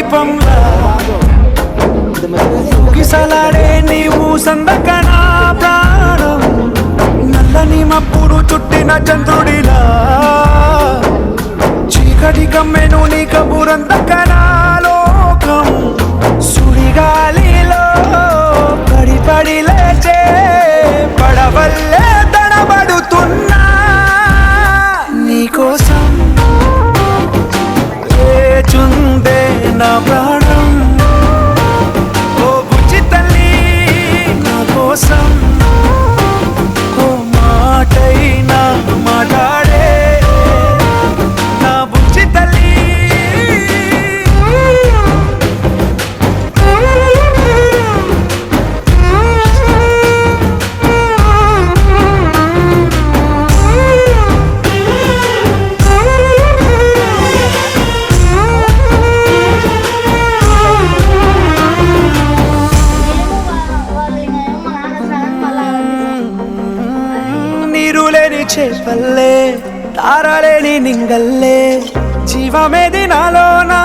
దీపంలా ఊగిసలాడే నీవు సందకనా ప్రాణం నల్లని మప్పుడు చుట్టిన చంద్రుడిలా చీకటి కమ్మెను నీ కబురందకనా లోకం సుడిగాలిలో పడి పడి లేచే పడవల్లే తడబడుతున్నా నీకోసం వేచుందే నా ప్రాణం ఓ బుజ్జి తల్లి నా కోసం ఓ మాటైనా మాట్లాడే నా బుజ్జి తల్లి నీరులేని చేపల్లే తారలేని నింగల్లే జీవమేది నాలోనా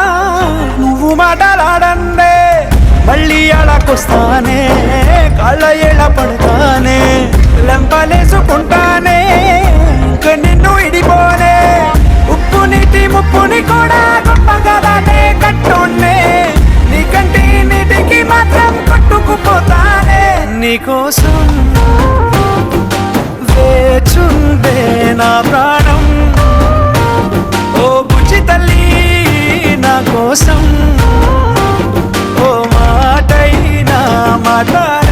నువ్వు మాటలాడందే మళ్ళీ అడకొస్తానే కాళ్ళ ఏళ్ళ పడతానే లెంపలేసుకుంటానే ఇంక నిన్ను ఇడిపోనే ఉప్పు నీటి ముప్పుని కూడా గొప్పగలనే కట్టున్నే నీ కంటి నీటికి మాత్రం కొట్టుకుపోతానే నీకోసం వేచుందే నా ప్రాణం ఓ బుజ్జి తల్లి నా కోసం ఓ మాటైనా మాట్లాడే